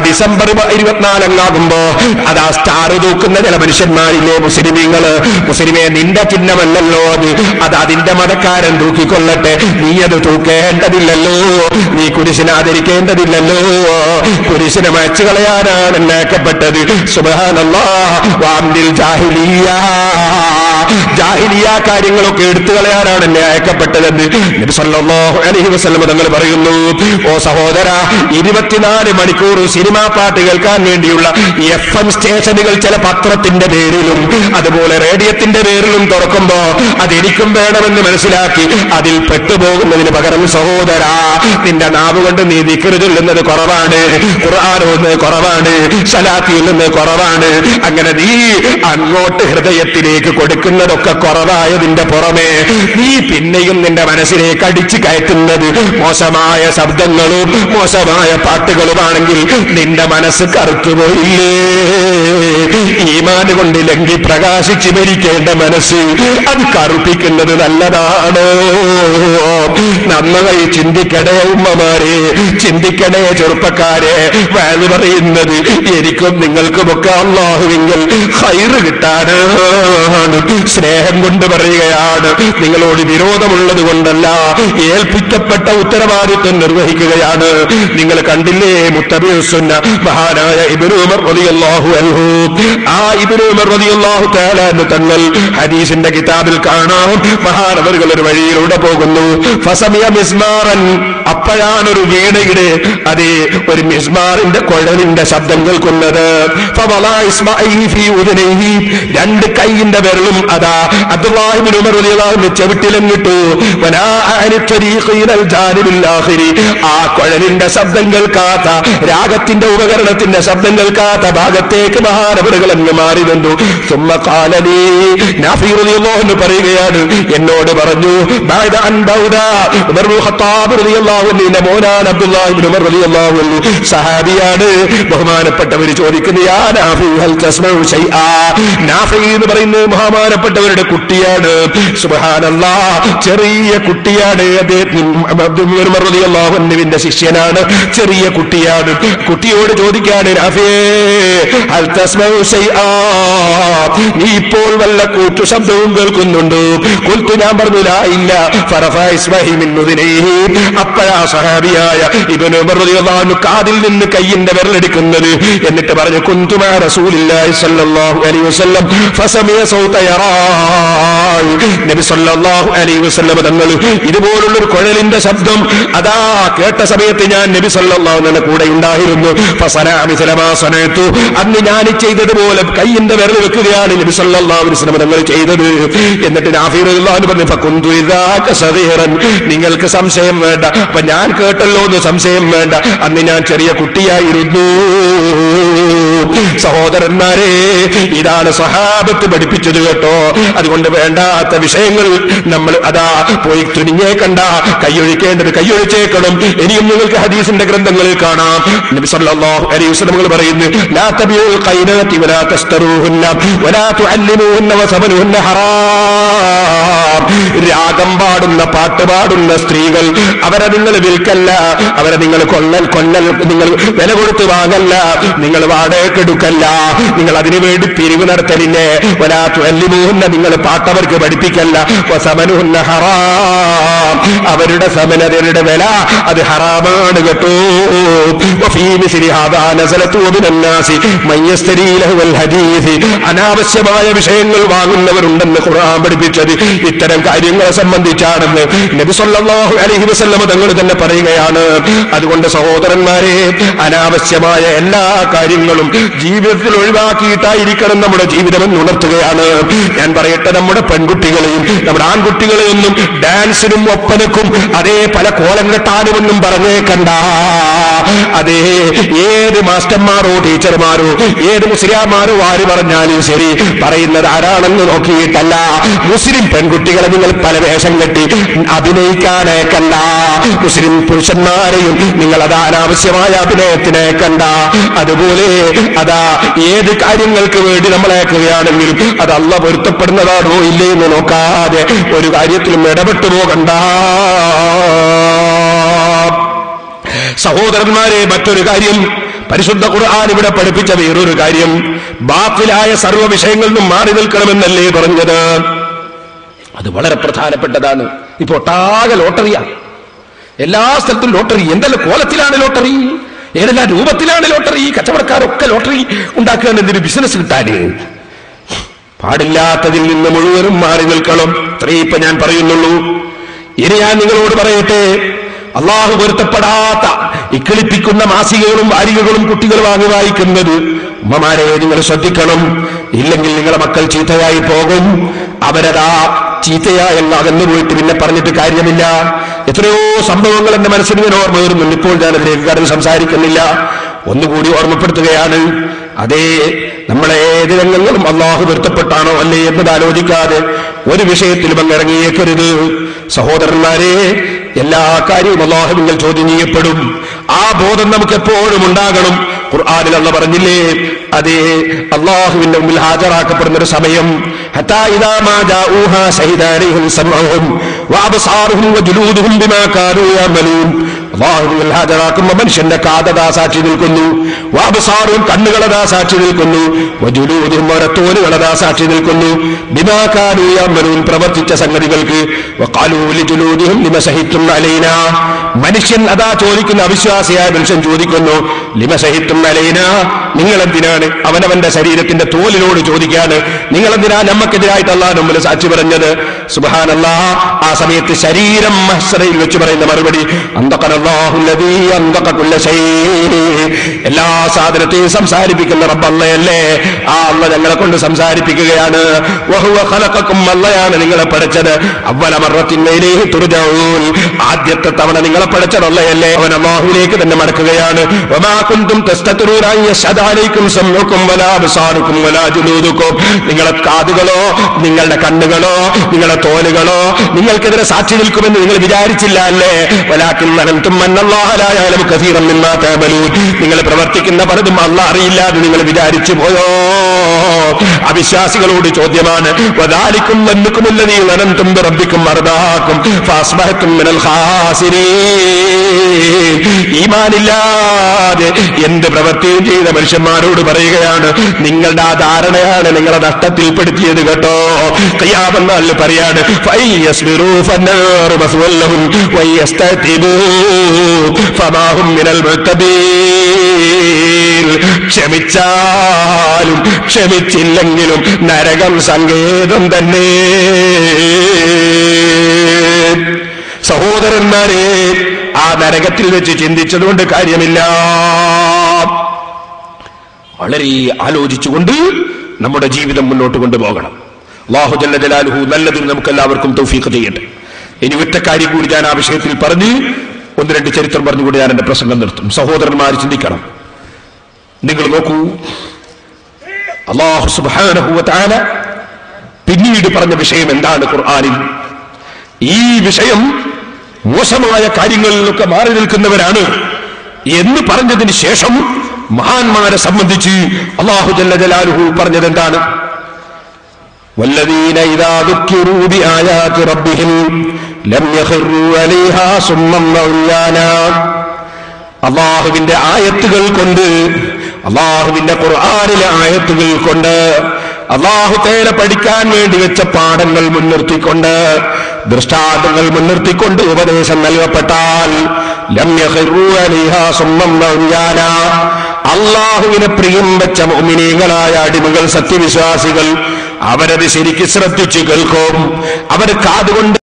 December 24 അതാ star തൂക്കുന്ന ചില മനുഷ്യന്മാരില്ലേ മുസ്ലിമീങ്ങള്. മുസ്ലിമേ, നിന്റെ ചിഹ്നമല്ലല്ലോ അത് അതിന്റെ മതക്കാരൻ തൂക്കിക്കൊള്ളട്ടെ, നീ അത് തൂക്കേണ്ടതില്ലല്ലോ, നീ കുരിശിനെ ആദരിക്കേണ്ടതില്ലല്ലോ. കുരിശിനെ മയച്ചു കളയാനാണ് ഉണ്ടാക്കപ്പെട്ടത്. സുബ്ഹാനല്ലാഹ്. വാംദിൽ ജാഹിലിയ്യ, ജാഹിലിയ്യ കാര്യങ്ങളൊക്കെ എടുത്തു കളയാനാണ് എന്നെ അയക്കപ്പെട്ടതെന്ന് നബി സല്ലല്ലാഹു അലൈഹി വസല്ലം തങ്ങൾ പറയുന്നു. ഓ സഹോദര, 24 മണിക്കൂർ സിനിമാ പാട്ട് കേൾക്കാൻ വേണ്ടിയുള്ള FM സ്റ്റേഷനുകൾ ചില പത്രത്തിന്റെ പേരിലും അതുപോലെ റേഡിയത്തിന്റെ പേരിലും തുറക്കുമ്പോ അതെനിക്കും വേണമെന്ന് മനസ്സിലാക്കി അതിൽ പെട്ടുപോകുന്നതിന് പകരം സഹോദര, നിന്റെ നാവ് കൊണ്ട് നീ ദിക്ർ ചൊല്ലുന്നത് കുറവാണ്, ഖുർആൻ ഓതുന്നത് കുറവാണ്, സ്വലാത്ത് ചൊല്ലുന്നത് കുറവാണ്. അങ്ങനെ നീ അങ്ങോട്ട് ഹൃദയത്തിലേക്ക് കൊടുക്കുന്നതൊക്കെ കുറവായതിന്റെ പുറമെ നീ പിന്നെയും നിന്റെ മനസ്സിലേക്ക് അടിച്ചു കയറ്റുന്നത് മോശമായ ശബ്ദങ്ങളും മോശമായ പാട്ടുകളുമാണെങ്കിൽ നിന്റെ മനസ്സ് കറുത്തുപോയില്ലേ? ഈമാൻ കൊണ്ട് ലംഘി പ്രകാശിച്ച് മരിക്കേണ്ട മനസ്സ് അത് കറുപ്പിക്കുന്നത് നല്ലതാണോ? നന്നായി ചിന്തിക്കണേ ഉമ്മമാരെ, ചിന്തിക്കണേ ചെറുപ്പക്കാരെ. വാല് പറയുന്നത് എനിക്കും നിങ്ങൾക്കുമൊക്കെ അല്ലാഹുവിങ്കൽ ഖൈറ് കിട്ടാനാണ്. സ്നേഹം കൊണ്ട് പറയുകയാണ്, നിങ്ങളോട് വിരോധമുള്ളത് കൊണ്ടല്ല, ഏൽപ്പിക്കപ്പെട്ട ഉത്തരവാദിത്വം നിർവഹിക്കുകയാണ്. നിങ്ങൾ കണ്ടില്ലേ മുത്തബിഉസ്സുന്ന മഹാനായ ഇബ്നു ഉമർ റളിയല്ലാഹു അൻഹു. ആ ഇബ്നു ഉമർ റളിയല്ലാഹു തആല അൻഹു തങ്ങൾ ഹദീസിന്റെ കിതാബിൽ കാണാം, മഹാനവറുകൾ ഒരു വഴിയിലൂടെ പോകുന്നു. ഫസമിയ മിസ്മാറൻ, അപ്പോഴാണൊരു വീണയുടെ അതേ ഒരു മിസ്മാറിന്റെ കുഴലിന്റെ ശബ്ദം കേൾക്കുന്നത്. ഫവളാ ഇസ്മാഈൽ ഫീ ഉദനൈഹി, രണ്ട് കൈയിന്റെ വിരലും അതാ അബ്ദുല്ലാഹി ഇബ്നു ഉമർ റളിയല്ലാഹു അൻഹു ചെവിട്ടിലങ്ങിട്ടു. വലാ അനി ത്വരീഖി ഇലൽ ജാനിബിൽ ആഖിരി, ആ കുഴലിന്റെ ശബ്ദം കേൾക്കാത്ത, രാഗത്തിന്റെ ഉപകരണത്തിന്റെ ശബ്ദം കേൾക്കാത്ത ഭാഗത്തേക്ക് മഹാനവറുകൾ അങ്ങ് മാറി നിന്നു. സുമ്മ ഖാലലി, നാഫി റളിയല്ലാഹു അൻഹു പറയുകയാണ്, എന്നോട് പറഞ്ഞു, ബഅദ അൻ ദൗദ ഉമർ ഇബ്നുൽ ഖത്താബ് റളിയല്ലാഹു അൻഹുവിന്റെ മോനാണ് അബ്ദുല്ലാഹി ഇബ്നു ഉമർ റളിയല്ലാഹു അൻഹു, സഹാബിയാണ്. ബഹുമാനപ്പെട്ടവർ ചോദിക്കുന്നു, യാ നാഫി ഹൽ തസ്മഉ ശൈആ, നാഫി എന്ന് പറയുന്നത് ബഹുമാനപ്പെട്ടവരുടെ കുട്ടിയാണ്. സുബ്ഹാനല്ലാഹ്, ചെറിയ കുട്ടിയാണ്. അബ്ദുല്ലാഹി ഉമർ റളിയല്ലാഹു അൻഹുവിന്റെ ശിഷ്യനാണ്, ചെറിയ കുട്ടിയാണ്. കുട്ടിയോട് ചോദിക്കാണ്, നാഫിയേ ഹൽ തസ്മഉ ശൈആ, നീ ഇപ്പോൾ വല്ല കൂറ്റു ശബ്ദവും കേൾക്കുന്നുണ്ടോ? ഖുൽതു, ഞാൻ പറഞ്ഞു, ലാ ഇല്ല. ഫറഫഅ ഇസ്മഹി മിൻ ഉദ്നൈഹി, അപ്പോഴാ സഹാബിയായ ഇബ്നു ഉമർ റളിയല്ലാഹു അൻഹു കാതിൽ നിന്ന് കയ്യിന്റെ വിരലെടുക്കുന്നത്. എന്നിട്ട് പറഞ്ഞു, കുന്തു മഅ റസൂലില്ലാഹി സ്വല്ലല്ലാഹു അലൈഹി വസല്ലം ഫസമിഅ സൗത യറാൽ, നബി സ്വല്ലല്ലാഹു അലൈഹി വസല്ലം തങ്ങൾ ഇതുപോലുള്ള ഒരു കുഴലിന്റെ ശബ്ദം അതാ കേട്ട സമയത്ത് ഞാൻ നബി സ്വല്ലല്ലാഹു അലൈഹി വസല്ലം കൂടെ ഉണ്ടായിരുന്നു. ഫസനാ മിസ്ല മാ സനഅതു, അന്ന് ഞാൻ ചെയ്തതുപോലെ കയ്യിന്റെ വിരൽ വെക്കുകയാണ് നബി സ്വല്ലല്ലാഹു അലൈഹി വസല്ലം തങ്ങൾ ചെയ്തത്. എന്നിട്ട് നാഫി റളിയല്ലാഹു അൻഹു പറഞ്ഞു, ഫകുന്തു ഇദാക സഗീറൻ, നിങ്ങൾക്ക് സംശയം വേണ്ട, അപ്പൊ ഞാൻ കേട്ടല്ലോ എന്ന് സംശയം വേണ്ട, അന്ന് ഞാൻ ചെറിയ കുട്ടിയായിരുന്നു. സഹോദരന്മാരെ, ഇതാണ് സഹാബത്ത് പഠിപ്പിച്ചത് കേട്ടോ. അതുകൊണ്ട് വേണ്ടാത്ത വിഷയങ്ങൾ നമ്മൾ അതാ പോയി തുനിഞ്ഞേക്കണ്ട, കൈയൊഴിക്കേണ്ടത് കൈയൊഴിച്ചേക്കണം. ഇനിയും നിങ്ങൾക്ക് ഹദീസിന്റെ ഗ്രന്ഥങ്ങളിൽ കാണാം, നബി സല്ലല്ലാഹു അലൈഹി വസല്ലം പറയുന്നു, ലാ തബിഉൽ ഖൈനാതി വലാ തസ്തറൂഹുന്ന വലാ തുഅല്ലിമൂഹുന്ന വസബനുഹുന്ന ഹറാം. രാഗം പാടുന്ന, പാട്ട് പാടുന്ന സ്ത്രീകൾ അവരെ നിങ്ങൾ വിൽക്കല്ല, അവരെ നിങ്ങൾ കൊല്ലൽ നിങ്ങൾ വില കൊടുത്ത് വാങ്ങല്ല, നിങ്ങൾ വാടകയ്ക്കെടുക്കല്ല, നിങ്ങൾ അതിനുവേണ്ടി പിരിവ് നടത്തലില്ലേ. വലാ തുഅല്ലിമൂഹുന്ന, നിങ്ങൾ പാട്ടവർക്ക് പഠിപ്പിക്കല്ല. വസബനുഹുന്ന ഹറാം, അവരുടെ സമൻ, അവരുടെ വില അത് ഹറാമാണ് കേട്ടോ. വഫീ മിസ്ലി ഹാദാ നസലതു മിനന്നാസി മൻ യസ്തരീ ലഹുൽ ഹദീസ്, അനാവശ്യമായ വിഷയങ്ങൾ വാങ്ങുന്നവരുണ്ടെന്ന് ഖുർആൻ പഠിപ്പിച്ചത് ഇത്തരം കാര്യങ്ങളെ സംബന്ധിച്ചാണെന്ന് നബി സല്ലല്ലാഹു അലൈഹി വസല്ലം തങ്ങൾ തന്നെ പറയുകയാണ്. അതുകൊണ്ട് സഹോദരന്മാരെ, അനാവശ്യമായ എല്ലാ കാര്യങ്ങളും ജീവിതത്തിൽ ഒഴിവാക്കിയിട്ടായിരിക്കണം നമ്മുടെ ജീവിതമെന്ന് ഉണർത്തുകയാണ്. ഞാൻ പറയട്ടെ, നമ്മുടെ പെൺകുട്ടികളെയും നമ്മുടെ ആൺകുട്ടികളെയൊന്നും ഡാൻസിനും ഒപ്പനക്കും അതേ പല കോലം കെട്ടാനുമൊന്നും പറഞ്ഞേക്കണ്ട. അതേ ഏത് മാസ്റ്റർമാരോ ടീച്ചർമാരോ ഏത് മുസ്ലിംമാരോ ആര് പറഞ്ഞാലും ശരി, പറയുന്നത് ആരാണെന്ന് നോക്കിയിട്ടല്ല. മുസ്ലിം പെൺകുട്ടികളെ നിങ്ങൾ പല വേഷം കെട്ടി അഭിനയിക്കാനേക്കണ്ട. മുസ്ലിം പുരുഷന്മാരെയും നിങ്ങൾ അത് അനാവശ്യമായ അഭിനയത്തിനേക്കണ്ട. അതുപോലെ അതാ ഏത് കാര്യങ്ങൾക്ക് വേണ്ടി നമ്മളേക്കുകയാണെങ്കിലും അത് അല്ലാഹ് പൊരുത്തപ്പെടുന്നതാണോ ഇല്ലേ എന്ന് നോക്കാതെ ഒരു കാര്യത്തിലും ഇടപെട്ടു പോകണ്ട. സഹോദരന്മാരെ, മറ്റൊരു കാര്യം, പരിശുദ്ധ ഖുർആൻ ഇവിടെ പഠിപ്പിച്ച വേറൊരു കാര്യം, ബാത്തിലായ സർവ്വ വിഷയങ്ങളിൽ നിന്നും മാറി നിൽക്കണമെന്നല്ലേ പറഞ്ഞത്? അത് വളരെ പ്രധാനപ്പെട്ടതാണ്. ഇപ്പൊ ഒട്ടാകെ ലോട്ടറിയാ, എല്ലാ സ്ഥലത്തും ലോട്ടറി. എന്തെല്ലാം കോലത്തിലാണ് ലോട്ടറി, ഏതെല്ലാം രൂപത്തിലാണ് ലോട്ടറി. കച്ചവടക്കാരൊക്കെ ലോട്ടറി ഉണ്ടാക്കുകയാണ് എന്തൊരു ബിസിനസ് കിട്ടാന്. പാടില്ലാത്തതിൽ നിന്ന് മുഴുവനും മാറി നിൽക്കണം. ഇത്രയും ഇപ്പൊ ഞാൻ പറയുന്നുള്ളൂ. ഇനി ഞാൻ നിങ്ങളോട് പറയട്ടെ, അള്ളാഹു പൊരുത്തപ്പെടാത്ത ഇക്കളിപ്പിക്കുന്ന മാസികകളും വാരികകളും കുട്ടികൾ വാങ്ങി വായിക്കുന്നത് ഉമ്മമാരെ നിങ്ങൾ ശ്രദ്ധിക്കണം. ഇല്ലെങ്കിൽ നിങ്ങളെ മക്കൾ ചീത്തയായി പോകും. അവരതാ ചീത്തയായല്ല അകന്നു പോയിട്ട് പിന്നെ പറഞ്ഞിട്ട് കാര്യമില്ല. എത്രയോ സംഭവങ്ങൾ എന്റെ മനസ്സിന് ഞാൻ ഓർമ്മ വരുന്നുണ്ട്. ഇപ്പോൾ ഞാൻ അതിലേക്ക് കടന്ന് സംസാരിക്കുന്നില്ല. ഒന്നുകൂടി ഓർമ്മപ്പെടുത്തുകയാണ്. അതേ, നമ്മളെ ഏത് രംഗങ്ങളും അള്ളാഹു പൊരുത്തപ്പെട്ടാണോ അല്ലേ എന്നത് ആലോചിക്കാതെ ഒരു വിഷയത്തിലും അങ്ങ് ഇറങ്ങിയേക്കരുത്. സഹോദരന്മാരെ, എല്ലാ കാര്യവും അള്ളാഹുവിൽ ചോദ്യം ചെയ്യപ്പെടും. ആ ബോധം നമുക്ക് എപ്പോഴും ഉണ്ടാകണം. ഖുർആനിൽ അല്ലാഹു പറഞ്ഞില്ലേ, അതേ അള്ളാഹുവിന്റെ മുമ്പിൽ ഹാജരാക്കപ്പെടുന്ന ഒരു സമയം, ഹത്താ ഇദാ മാ ജാഊഹാ ശഹിദ അലൈഹിം സമഉഹും വഅബ്സാറുഹും വജുലൂദുഹും ബിമാ കാനൂ യഅമലൂൻ. അള്ളാഹുവിൽ ഹാജരാക്കുമ്പോൾ മനുഷ്യന്റെ കാതദാ സാക്ഷി നിൽക്കുന്നു, വഅബ്സാറുഹും കണ്ണുകളതാ സാക്ഷി നിൽക്കുന്നു, വജുലൂദുഹും തോലുകളതാ സാക്ഷി നിൽക്കുന്നു, ബിമാ കാനൂ യഅമലൂൻ പ്രവർത്തിച്ച സംഗതികൾക്ക്. വഖാലൂ ലിജുലൂദിഹിം ലിമ ശഹിദ്തും അലൈനാ. മനുഷ്യൻ അതാ ചോദിക്കുന്ന, അവിശ്വാസിയായ മനുഷ്യൻ ചോദിക്കുന്നു, ലിമ ശഹിദ്തും അലൈനാ, നിങ്ങളെന്തിനാണ് അവനവന്റെ ശരീരത്തിന്റെ തോലിനോട് ചോദിക്കാണ്, നിങ്ങളെന്തിനാ നമുക്കെതിരായിട്ട് അല്ലാഹുവിന്റെ മുമ്പിൽ സാക്ഷി പറഞ്ഞത്? സുബ്ഹാനല്ലാഹ്. ആ സമയത്ത് ശരീരം മഹ്ശറയിൽ വെച്ച് പറയുന്ന മറുപടി, അന്തഖനല്ലാഹുല്ലദീ അന്തഖ കുല്ല ശൈ. എല്ലാ സാധനത്തെയും സംസാരിപ്പിക്കുന്ന റബ്ബ് അല്ലാഹല്ലേ. ആ അല്ലാഹ് ഞങ്ങളെ കൊണ്ട് സംസാരിപ്പിക്കുകയാണ്. വഹുവ ഖലഖക്കും, അല്ലാഹയാണ് നിങ്ങളെ പടച്ചത്. അവ്വല മർറത്തിൻ ഇലൈഹി തുർജഊൻ, ആദ്യത്തെ തവണ നിങ്ങളെ പടച്ചത് അല്ലാഹല്ലേ. അവൻ അല്ലാഹുവിലേക്ക് തന്നെ മടക്കുകയാണ്. വമാ കുൻതും തസ്തതിറൂന അൻ യശ്ഹദ അലൈക്കും സമഉക്കും വലാ അബ്സാറുക്കും വലാ ജുലൂദുക്കും. നിങ്ങളെ കാതുകളോ നിങ്ങളുടെ കണ്ണുകളോ നിങ്ങളുടെ തോലുകളോ നിങ്ങൾക്കെതിരെ സാക്ഷി നിൽക്കുമെന്ന് നിങ്ങൾ വിചാരിച്ചില്ല അല്ലേ? വലാകിൻ അൻതും അന്നല്ലാഹ ലാ യഅലമു കസീറൻ മിമ്മാ തഅമലൂൻ. നിങ്ങൾ പ്രവർത്തിക്കുന്ന പലതും അല്ലാഹ് അറിയില്ല എന്ന് നിങ്ങൾ വിചാരിച്ചു പോയോ? അവിശ്വാസികളോട് ചോദ്യമാണ്. വദാലികും വന്നകുമുല്ലദീ അനന്തും ബിറബ്ബിക്കും അർദാക്കും ഫഅസ്ബഹതും മിനൽ ഖാസിരീൻ. ഈമാനില്ലാതെ എന്ത് പ്രവൃത്തിയും ചെയ്ത മനുഷ്യന്മാരോട് പറയുകയാണ്, നിങ്ങളുടെ ആ ധാരണയാണ് നിങ്ങളെ നഷ്ടത്തിൽപ്പെടുത്തിയത് കേട്ടോ. ഖിയാമത്ത് നാളിൽ പറയാണ്, ഫയസ്ബിറൂ ഫന്നാറു മസ്വല്ലഹും വയസ്തതിബൂ ഫമാഹും മിനൽ മുഅ്തബീൻ. ക്ഷമിച്ചാലും ക്ഷമിച്ചില്ലെങ്കിലും നരകം സങ്കേതം തന്നെ. സഹോദരന്മാരെ, ആ നരകത്തിൽ വെച്ച് ചിന്തിച്ചതുകൊണ്ട് കാര്യമില്ല. വളരെ ആലോചിച്ചുകൊണ്ട് നമ്മുടെ ജീവിതം മുന്നോട്ട് കൊണ്ടുപോകണം. അല്ലാഹു ജല്ല ജലാലുഹു നല്ലതിന് നമുക്ക് എല്ലാവർക്കും തൗഫീഖ് ചെയ്യട്ടെ. ഇനി ഒറ്റ കാര്യം കൂടി ഞാൻ ആ വിഷയത്തിൽ പറഞ്ഞ് ഒന്ന് രണ്ട് ചരിത്രം പറഞ്ഞുകൊണ്ട് ഞാൻ എന്റെ പ്രസംഗം നിർത്തും. സഹോദരന്മാർ ചിന്തിക്കണം. നിങ്ങൾ നോക്കൂ, അല്ലാഹു സുബ്ഹാനഹു വ തആല പിന്നീട് പറഞ്ഞ വിഷയം എന്താണ് ഖുർആനിൽ? ഈ വിഷയം മോശമായ കാര്യങ്ങളിലൊക്കെ മാറി നിൽക്കുന്നവരാണ് എന്ന് പറഞ്ഞതിന് ശേഷം മഹാന്മാരെ സംബന്ധിച്ച് അല്ലാഹു ജല്ല ജലാലുഹു പറഞ്ഞത് എന്താണ്? വല്ലദീന ഇദാ ദുക്കിറൂ ബിആയാതി റബ്ബിഹിം ലം യഖിറൂ അലൈഹാ സുമ്മൻ വഉയാനാ. അല്ലാഹുവിന്റെ ആയത്തുകൾ കൊണ്ട്, അല്ലാഹുവിന്റെ ഖുർആനിലെ ആയത്തുകൾ കൊണ്ട്, അല്ലാഹു തആല പഠിക്കാൻ വേണ്ടി വെച്ച പാഠങ്ങൾ മുൻനിർത്തിക്കൊണ്ട്, ദൃഷ്ടാന്തങ്ങൾ മുൻനിർത്തിക്കൊണ്ട് ഉപദേശം നൽകപ്പെട്ടാൽ ലം യഖിറൂ അലൈഹാ സുമ്മൻ വഉയാനാ. അല്ലാഹുവിനെ പ്രിയം വെച്ച മുഅ്മിനീങ്ങളായ അടിമകൾ, സത്യവിശ്വാസികൾ, അവരത് ശരിക്ക് ശ്രദ്ധിച്ചു കേൾക്കും. അവർ കാതുകൊണ്ട്